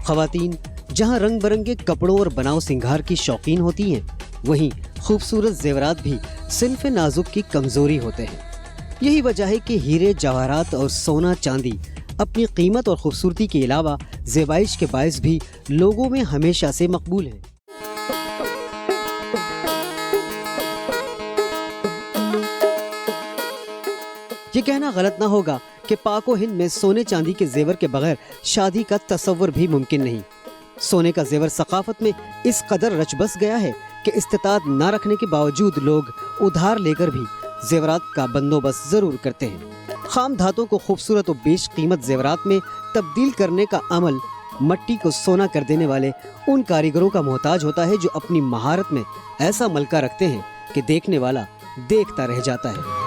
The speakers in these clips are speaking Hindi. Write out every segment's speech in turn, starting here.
ख़वातीन जहां रंग बिरंगे कपड़ों और बनाव सिंगार की शौकीन होती हैं, वहीं खूबसूरत जेवरात भी सिन्फ नाजुक की कमजोरी होते हैं। यही वजह है कि हीरे, जवाहरात और सोना चांदी अपनी कीमत और खूबसूरती के अलावा ज़ेबाइश के बायस भी लोगों में हमेशा से मकबूल है। ये कहना गलत ना होगा कि पाको हिंद में सोने चांदी के जेवर के बगैर शादी का तस्वर भी मुमकिन नहीं। सोने का जेवर सकाफत में इस कदर रच बस गया है कि इस्तिताअत न रखने के बावजूद लोग उधार लेकर भी जेवरात का बंदोबस्त जरूर करते हैं। खाम धातों को खूबसूरत और बेश कीमत जेवरात में तब्दील करने का अमल मट्टी को सोना कर देने वाले उन कारीगरों का मोहताज होता है जो अपनी महारत में ऐसा मलका रखते हैं कि देखने वाला देखता रह जाता है।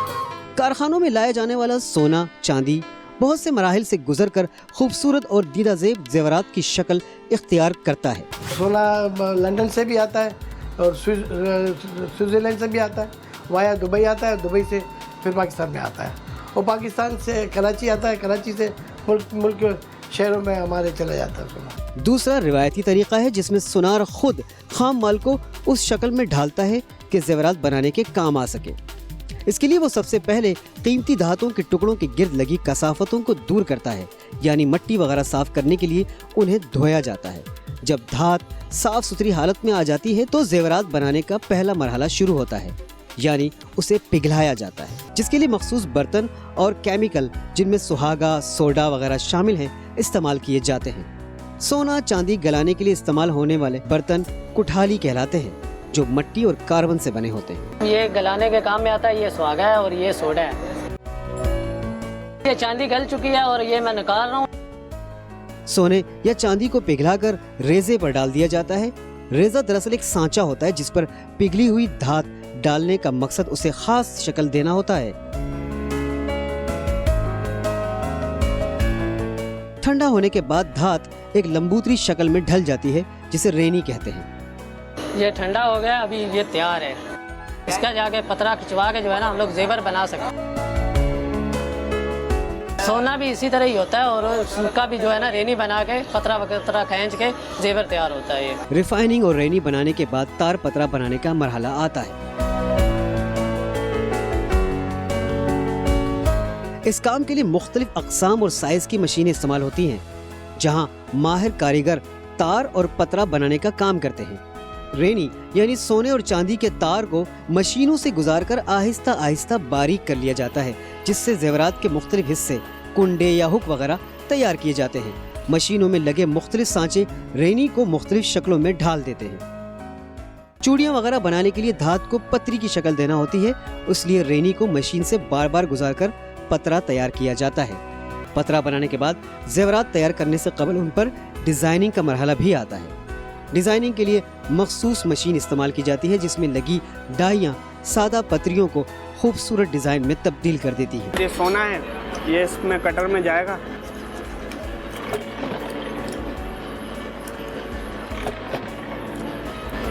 कारखानों में लाया जाने वाला सोना चांदी बहुत से मराहिल से गुजरकर खूबसूरत और दीदाजेब जेवरात की शक्ल इख्तियार करता है। सोना लंदन से भी आता है और स्विट्ज़रलैंड से भी आता है, वाया दुबई आता है, दुबई से फिर पाकिस्तान में आता है और पाकिस्तान से कराची आता है, कराची से मुल्क के शहरों में हमारे चला जाता है सोना। दूसरा रिवायती तरीका है जिसमें सुनार खुद खाम माल को उस शक्ल में ढालता है कि जेवरात बनाने के काम आ सके। इसके लिए वो सबसे पहले कीमती धातुओं के टुकड़ों के गिर्द लगी कसाफतों को दूर करता है, यानी मट्टी वगैरह साफ करने के लिए उन्हें धोया जाता है। जब धात साफ सुथरी हालत में आ जाती है तो जेवरात बनाने का पहला मरहला शुरू होता है, यानी उसे पिघलाया जाता है, जिसके लिए मखसूस बर्तन और केमिकल जिनमें सुहागा, सोडा वगैरह शामिल हैं, इस्तेमाल किए जाते हैं। सोना चांदी गलाने के लिए इस्तेमाल होने वाले बर्तन कुठाली कहलाते हैं, जो मट्टी और कार्बन से बने होते हैं। ये गलाने के काम में आता है। ये सुहागा है और ये सोडा है। ये चांदी गल चुकी है और ये मैं निकाल रहा हूँ। सोने या चांदी को पिघलाकर रेजे पर डाल दिया जाता है। रेजा दरअसल एक सांचा होता है जिस पर पिघली हुई धात डालने का मकसद उसे खास शक्ल देना होता है। ठंडा होने के बाद धात एक लंबूतरी शक्ल में ढल जाती है, जिसे रेनी कहते हैं। ये ठंडा हो गया, अभी ये तैयार है। इसका जाके पतरा खिंचवा के जो है ना हम लोग जेवर बना सकते। सोना भी इसी तरह ही होता है और उसका भी जो है ना रेनी बना के पतरा वतरा खींच के जेवर तैयार होता है। ये रिफाइनिंग और रेनी बनाने के बाद तार पतरा बनाने का मरहला आता है। इस काम के लिए मुख्तलिफ अक़साम और साइज की मशीनें इस्तेमाल होती हैं, जहां माहिर कारीगर तार और पतरा बनाने का काम करते हैं। रेनी यानी सोने और चांदी के तार को मशीनों से गुजारकर आहिस्ता आहिस्ता बारीक कर लिया जाता है, जिससे जेवरात के मुख्तलिफ हिस्से, कुंडे या हुक वगैरह तैयार किए जाते हैं। मशीनों में लगे मुख्तलिफ सांचे रेनी को मुख्तलिफ शक्लों में ढाल देते हैं। चूड़ियाँ वगैरह बनाने के लिए धात को पतरी की शक्ल देना होती है, इसलिए रेनी को मशीन से बार बार गुजारकर पतरा तैयार किया जाता है। पतरा बनाने के बाद जेवरात तैयार करने से कबल उन पर डिजाइनिंग का मरहला भी आता है। डिजाइनिंग के लिए मखसूस मशीन इस्तेमाल की जाती है, जिसमें लगी डाइयाँ सादा पतरियों को खूबसूरत डिजाइन में तब्दील कर देती है। ये सोना है, ये इसमें कटर में जाएगा।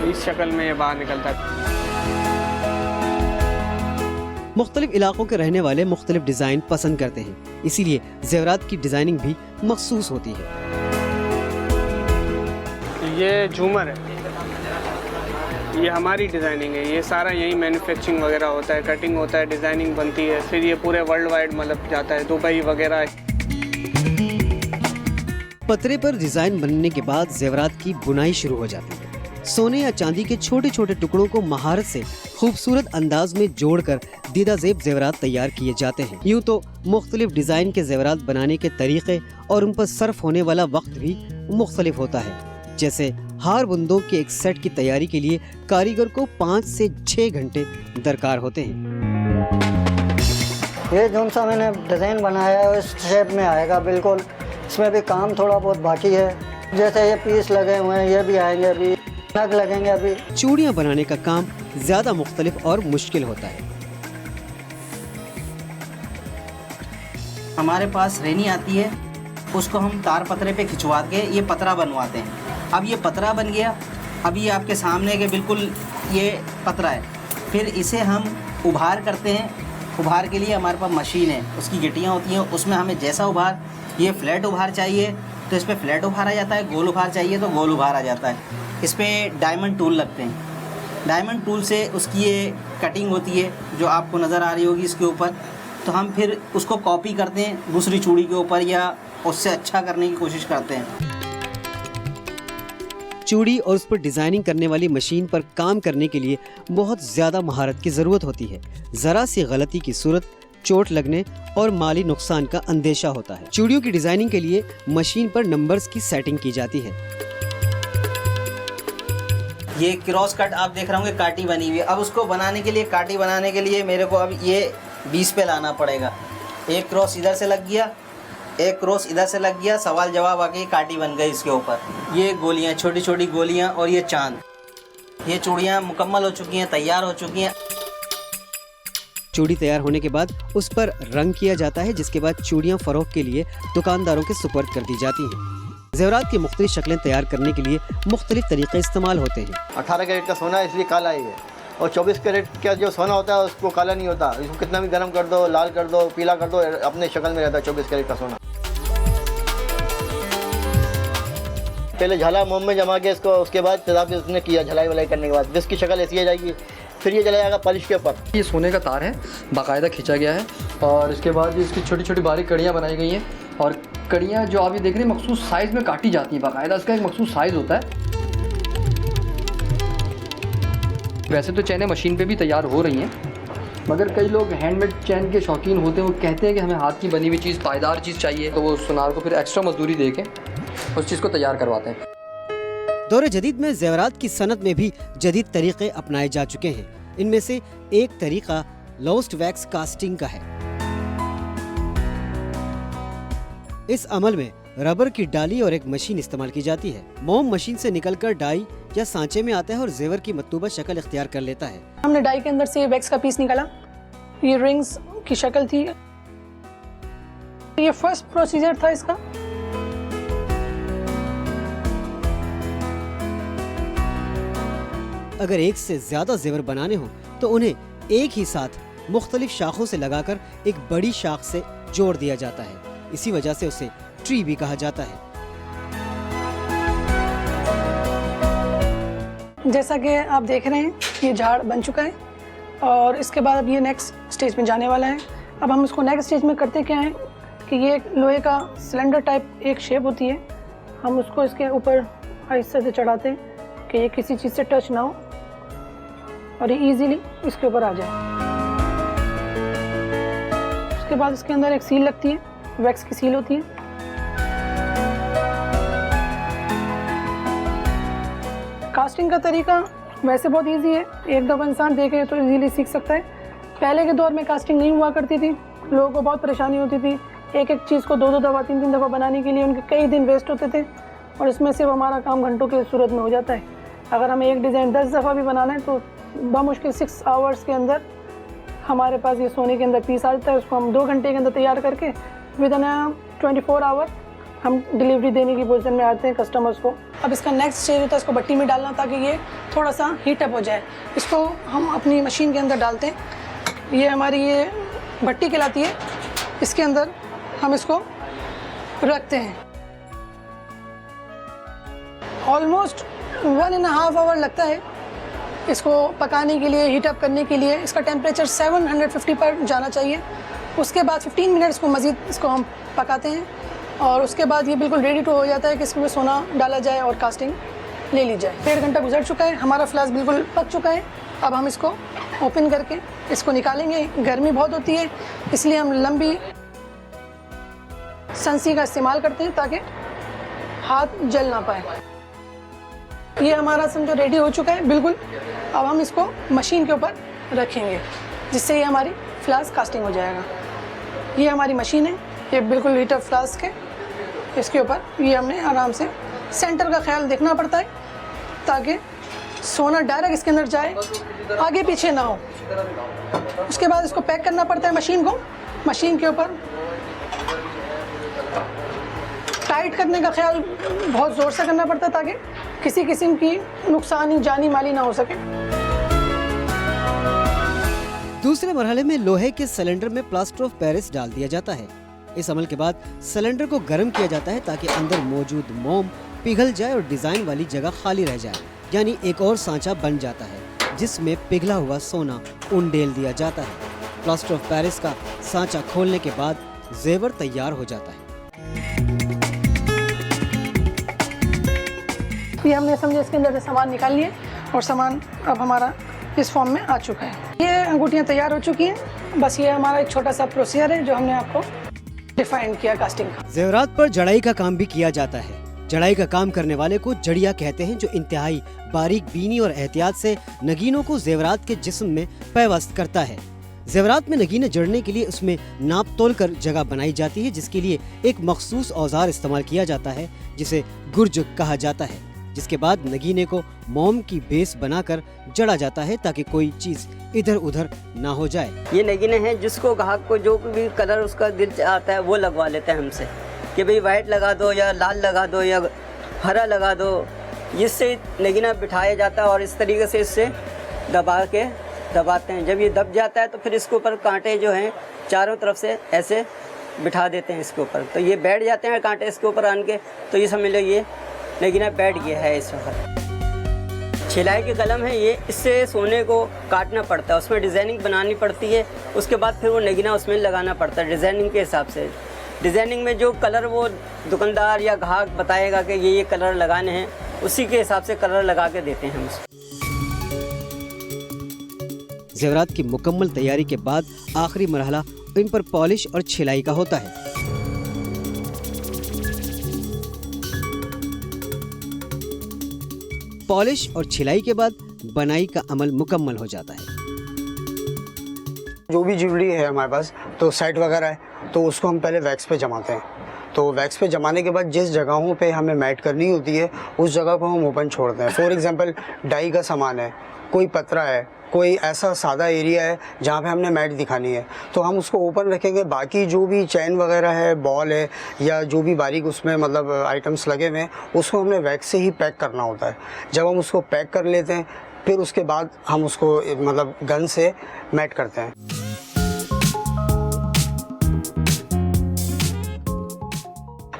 इस शक्ल में ये बाहर निकलता है। मुख्तलिफ इलाकों के रहने वाले मुख्तलिफ डिजाइन पसंद करते हैं, इसीलिए जेवरात की डिजाइनिंग भी मखसूस होती है। ये झूमर है, ये हमारी डिज़ाइनिंग है। ये सारा यही मैन्युफैक्चरिंग वगैरह होता है, कटिंग होता है, डिज़ाइनिंग बनती है, फिर ये पूरे वर्ल्ड वाइड मतलब जाता है, दुबई वगैरह। पतरे पर डिजाइन बनने के बाद जेवरात की बुनाई शुरू हो जाती है। सोने या चांदी के छोटे छोटे टुकड़ों को महारत से खूबसूरत अंदाज में जोड़कर दीदाजेब जेवरात तैयार किए जाते हैं। यूँ तो मुख्तलिफ डिजाइन के जेवरात बनाने के तरीके और उन पर सर्फ होने वाला वक्त भी मुख्तलिफ होता है। जैसे हार बुंदों के एक सेट की तैयारी के लिए कारीगर को 5 से 6 घंटे दरकार होते हैं। ये जो सा मैंने डिज़ाइन बनाया है इस शेप में आएगा बिल्कुल। इसमें भी काम थोड़ा बहुत बाकी है, जैसे ये पीस लगे हुए हैं, ये भी आएंगे, अभी नग लगेंगे। अभी चूड़ियाँ बनाने का काम ज़्यादा मुख्तलिफ और मुश्किल होता है। हमारे पास रेनी आती है, उसको हम तार पतरे पे खिंचवा के ये पतरा बनवाते हैं। अब ये पतरा बन गया, अब ये आपके सामने के बिल्कुल ये पतरा है। फिर इसे हम उभार करते हैं। उभार के लिए हमारे पास मशीन है, उसकी गिट्टियाँ होती हैं, उसमें हमें जैसा उभार, ये फ्लैट उभार चाहिए तो इस पर फ्लैट उभारा जाता है, गोल उभार चाहिए तो गोल उभारा जाता है। इस पर डायमंड टूल लगते हैं। डायमंड टूल से उसकी ये कटिंग होती है जो आपको नज़र आ रही होगी इसके ऊपर। तो हम फिर उसको कॉपी करते हैं दूसरी चूड़ी के ऊपर या उससे अच्छा करने की कोशिश करते हैं। चूड़ी और उस पर डिजाइनिंग करने वाली मशीन पर काम करने के लिए बहुत ज्यादा महारत की जरूरत होती है। जरा सी गलती की सूरत चोट लगने और माली नुकसान का अंदेशा होता है। चूड़ियों की डिजाइनिंग के लिए मशीन पर नंबर्स की सेटिंग की जाती है। ये क्रॉस कट आप देख रहे होंगे, काटी बनी हुई है। अब उसको बनाने के लिए, काटी बनाने के लिए मेरे को अब ये 20 पे लाना पड़ेगा। एक क्रॉस इधर से लग गया, एक क्रॉस इधर से लग गया, सवाल जवाब आके काटी बन गई इसके ऊपर। ये गोलियां, छोटी छोटी गोलियां और ये चांद। ये चूड़ियाँ मुकम्मल हो चुकी हैं, तैयार हो चुकी हैं। चूड़ी तैयार होने के बाद उस पर रंग किया जाता है, जिसके बाद चूड़ियाँ फरोख्त के लिए दुकानदारों के सुपर्द कर दी जाती हैं। ज़ेवरात की मुख्तलिफ शक्लें तैयार करने के लिए मुख्तलिफ तरीके इस्तेमाल होते हैं। 18 कैरेट का सोना है इसलिए काला ही है, और 24 कैरेट का जो सोना होता है उसको काला नहीं होता। इसको कितना भी गर्म कर दो, लाल कर दो, पीला कर दो, अपने शक्ल में रहता है 24 कैरेट का सोना। पहले झाला मोम में जमा के इसको, उसके बाद तेजाब से उसने किया झलाई वलाई करने के बाद जिसकी शक्ल ऐसी आ जाएगी, फिर ये चला जाएगा पॉलिश के ऊपर। ये सोने का तार है, बाकायदा खींचा गया है, और इसके बाद इसकी छोटी छोटी बारीक कड़ियाँ बनाई गई हैं। और कड़ियाँ जो आप ये देख रहे हैं मखसूस साइज़ में काटी जाती हैं, बाकायदा इसका एक मखसूस साइज़ होता है। वैसे तो चैनें मशीन पे भी तैयार हो रही हैं, मगर कई लोग हैंडमेड चैन के शौकीन होते हैं। वो कहते हैं कि हमें हाथ की बनी हुई चीज़, पायदार चीज़ चाहिए, तो वो सुनार को फिर एक्स्ट्रा मजदूरी दे के उस चीज़ को तैयार करवाते हैं। दौरे जदीद में ज़ेवरात की सनत में भी जदीद तरीक़े अपनाए जा चुके हैं। इनमें से एक तरीक़ा लोस्ट वैक्स कास्टिंग का है। इस अमल में रबर की डाली और एक मशीन इस्तेमाल की जाती है। मोम मशीन से निकलकर डाई या सांचे में आता है और जेवर की मतलूबा शक्ल इख्तियार कर लेता है। हमने डाई के अंदर से वैक्स का पीस निकाला, ये रिंग्स की शक्ल थी। ये फर्स्ट प्रोसीजर था इसका। अगर एक से ज्यादा जेवर बनाने हो तो उन्हें एक ही साथ मुख्तलिफ शाखों से लगाकर एक बड़ी शाख से जोड़ दिया जाता है। इसी वजह से उसे ट्री भी कहा जाता है। जैसा कि आप देख रहे हैं ये झाड़ बन चुका है और इसके बाद अब ये नेक्स्ट स्टेज में जाने वाला है। अब हम इसको नेक्स्ट स्टेज में करते क्या है कि ये एक लोहे का सिलेंडर टाइप एक शेप होती है, हम उसको इसके ऊपर आहिस्ते से चढ़ाते हैं कि ये किसी चीज़ से टच ना हो और ये इजीली इसके ऊपर आ जाए। उसके बाद इसके अंदर एक सील लगती है, वैक्स की सील होती है। कास्टिंग का तरीका वैसे बहुत इजी है, एक दफ़ा इंसान देखे तो इजीली सीख सकता है। पहले के दौर में कास्टिंग नहीं हुआ करती थी, लोगों को बहुत परेशानी होती थी। एक एक चीज़ को 2-2 दफ़ा 3-3 दफ़ा बनाने के लिए उनके कई दिन वेस्ट होते थे और इसमें सिर्फ हमारा काम घंटों की सूरत में हो जाता है। अगर हमें एक डिज़ाइन 10 दफ़ा भी बनाना है तो बमुश्किल 6 आवर्स के अंदर हमारे पास ये सोने के अंदर पीस आ जाता है। उसको हम 2 घंटे के अंदर तैयार करके विद इन 24 आवर हम डिलीवरी देने की पोजीशन में आते हैं कस्टमर्स को। अब इसका नेक्स्ट स्टेज होता है इसको भट्टी में डालना, ताकि ये थोड़ा सा हीट अप हो जाए। इसको हम अपनी मशीन के अंदर डालते हैं। ये हमारी ये भट्टी कहलाती है, इसके अंदर हम इसको रखते हैं। ऑलमोस्ट 1.5 आवर लगता है इसको पकाने के लिए, हीट अप करने के लिए। इसका टेम्परेचर 750 पर जाना चाहिए। उसके बाद 15 मिनट्स को मज़ीद इसको हम पकाते हैं और उसके बाद ये बिल्कुल रेडी टू हो जाता है कि इसमें सोना डाला जाए और कास्टिंग ले ली जाए। 1.5 घंटा गुजर चुका है, हमारा फ्लास्क बिल्कुल पक चुका है। अब हम इसको ओपन करके इसको निकालेंगे। गर्मी बहुत होती है इसलिए हम लंबी संसी का इस्तेमाल करते हैं ताकि हाथ जल ना पाए। ये हमारा समझो रेडी हो चुका है बिल्कुल। अब हम इसको मशीन के ऊपर रखेंगे जिससे ये हमारी फ्लास्क कास्टिंग हो जाएगा। ये हमारी मशीन है, ये बिल्कुल हीटर फ्लास्क है। इसके ऊपर ये हमने आराम से सेंटर का ख्याल देखना पड़ता है ताकि सोना डायरेक्ट इसके अंदर जाए, आगे पीछे ना हो। उसके बाद इसको पैक करना पड़ता है मशीन को। मशीन के ऊपर टाइट करने का ख्याल बहुत ज़ोर से करना पड़ता है ताकि किसी किस्म की नुकसान जानी माली ना हो सके। दूसरे मरहले में लोहे के सिलेंडर में प्लास्टर ऑफ पेरिस डाल दिया जाता है। इस अमल के बाद सिलेंडर को गर्म किया जाता है ताकि अंदर मौजूद मोम पिघल जाए और डिजाइन वाली जगह खाली रह जाए, यानी एक और सांचा बन जाता है जिसमें पिघला हुआ सोना उंडेल दिया जाता है। प्लास्टर ऑफ पेरिस का सांचा खोलने के बाद जेवर तैयार हो जाता है। ये हमने समझे इसके अंदर से सामान निकाल लिए और सामान अब हमारा इस फॉर्म में आ चुका है। ये अंगूठियाँ तैयार हो चुकी हैं। बस ये हमारा एक छोटा सा प्रोसीजर है जो हमने आपको डिफाइन किया कास्टिंग का। जेवरात पर जड़ाई का काम भी किया जाता है। जड़ाई का काम करने वाले को जड़िया कहते हैं, जो इंतहाई बारीक बीनी और एहतियात से नगीनों को जेवरात के जिस्म में पैवस्त करता है। जेवरात में नगीने जड़ने के लिए उसमें नाप तोल कर जगह बनाई जाती है, जिसके लिए एक मखसूस औजार इस्तेमाल किया जाता है जिसे गुर्ज कहा जाता है, जिसके बाद नगीने को मोम की बेस बनाकर जड़ा जाता है ताकि कोई चीज इधर उधर ना हो जाए। ये नगीने हैं जिसको ग्राहक को जो भी कलर उसका दिल आता है वो लगवा लेते हैं हमसे कि भाई वाइट लगा दो या लाल लगा दो या हरा लगा दो। इससे नगीना बिठाया जाता है और इस तरीके से इससे दबाते हैं। जब ये दब जाता है तो फिर इसके ऊपर कांटे जो हैं चारों तरफ से ऐसे बिठा देते हैं इसके ऊपर, तो ये बैठ जाते हैं कांटे इसके ऊपर आन के। तो ये समझ लो ये नगीना बैठ गया है इस वक्त। छिलाई की कलम है ये, इससे सोने को काटना पड़ता है, उसमें डिज़ाइनिंग बनानी पड़ती है, उसके बाद फिर वो नगीना उसमें लगाना पड़ता है डिज़ाइनिंग के हिसाब से। डिज़ाइनिंग में जो कलर वो दुकानदार या ग्राहक बताएगा कि ये कलर लगाने हैं, उसी के हिसाब से कलर लगा के देते हैं हम। जेवरात की मुकम्मल तैयारी के बाद आखिरी मरहला इन पर पॉलिश और छिलाई का होता है। पॉलिश और छिलाई के बाद बनाई का अमल मुकम्मल हो जाता है। जो भी ज्वेलरी है हमारे पास, तो सेट वगैरह है, तो उसको हम पहले वैक्स पे जमाते हैं। तो वैक्स पे जमाने के बाद जिस जगहों पे हमें मैट करनी होती है उस जगह को हम ओपन छोड़ते हैं। फॉर एग्जांपल डाई का सामान है, कोई पतरा है, कोई ऐसा सादा एरिया है जहाँ पे हमने मैट दिखानी है, तो हम उसको ओपन रखेंगे। बाकी जो भी चैन वगैरह है, बॉल है या जो भी बारीक उसमें मतलब आइटम्स लगे हुए हैं, उसको हमने वैक्स से ही पैक करना होता है। जब हम उसको पैक कर लेते हैं फिर उसके बाद हम उसको मतलब गन से मैट करते हैं।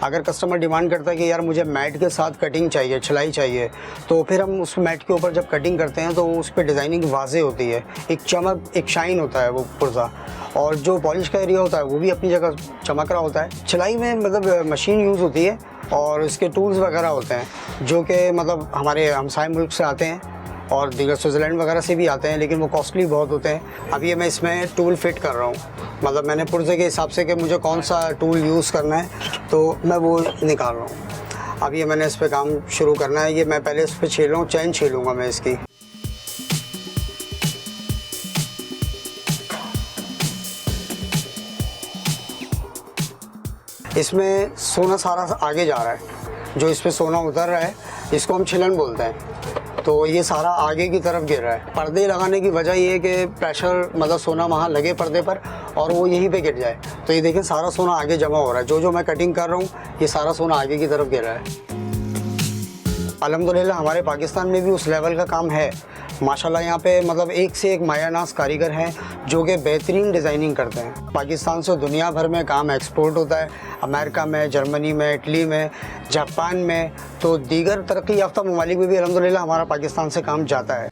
अगर कस्टमर डिमांड करता है कि यार मुझे मैट के साथ कटिंग चाहिए, छिलाई चाहिए, तो फिर हम उस मैट के ऊपर जब कटिंग करते हैं तो उस पर डिज़ाइनिंग वाज़े होती है, एक चमक, एक शाइन होता है वो पुर्जा, और जो पॉलिश का एरिया होता है वो भी अपनी जगह चमक रहा होता है। छिलाई में मतलब मशीन यूज़ होती है और इसके टूल्स वगैरह होते हैं जो कि मतलब हमारे हमसाय मुल्क से आते हैं और दीगर स्विट्ज़रलैंड वगैरह से भी आते हैं, लेकिन वो कॉस्टली बहुत होते हैं। अभी मैं इसमें टूल फिट कर रहा हूँ, मतलब मैंने पुर्जे के हिसाब से कि मुझे कौन सा टूल यूज़ करना है तो मैं वो निकाल रहा हूँ। अभी मैंने इस पर काम शुरू करना है। ये मैं पहले इस पर छील रहा हूँ, चैन छीलूँगा मैं इसकी। इसमें सोना सारा आगे जा रहा है, जो इस पर सोना उतर रहा है इसको हम छिलन बोलते हैं। तो ये सारा आगे की तरफ गिर रहा है। पर्दे लगाने की वजह ये है कि प्रेशर मतलब सोना वहाँ लगे पर्दे पर और वो यहीं पे गिर जाए। तो ये देखें सारा सोना आगे जमा हो रहा है। जो मैं कटिंग कर रहा हूँ ये सारा सोना आगे की तरफ गिर रहा है। अल्हम्दुलिल्लाह हमारे पाकिस्तान में भी उस लेवल का काम है माशाल्लाह। यहाँ पे मतलब एक से एक मायानाज कारीगर हैं जो कि बेहतरीन डिज़ाइनिंग करते हैं। पाकिस्तान से दुनिया भर में काम एक्सपोर्ट होता है, अमेरिका में, जर्मनी में, इटली में, जापान में, तो दीगर तरक्की याफ्ता ममालिक में भी अल्हम्दुलिल्लाह हमारा पाकिस्तान से काम जाता है।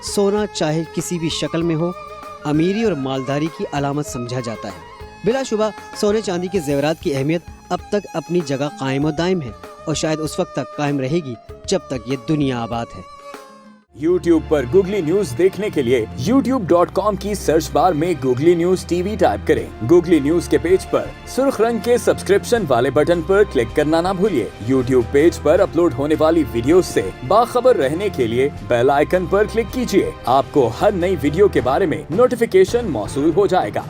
सोना चाहे किसी भी शक्ल में हो, अमीरी और मालदारी की अलामत समझा जाता है। बिलाशुबा सोने चांदी के जेवरात की अहमियत अब तक अपनी जगह कायम और दायम है और शायद उस वक्त तक कायम रहेगी जब तक ये दुनिया आबाद है। YouTube पर गूगली न्यूज देखने के लिए youtube.com की सर्च बार में गूगली न्यूज टीवी टाइप करें। गूगली न्यूज के पेज पर सुर्ख रंग के सब्सक्रिप्शन वाले बटन पर क्लिक करना ना भूलिए। YouTube पेज पर अपलोड होने वाली वीडियोस से बाखबर रहने के लिए बेल आइकन पर क्लिक कीजिए। आपको हर नई वीडियो के बारे में नोटिफिकेशन मौसूल हो जाएगा।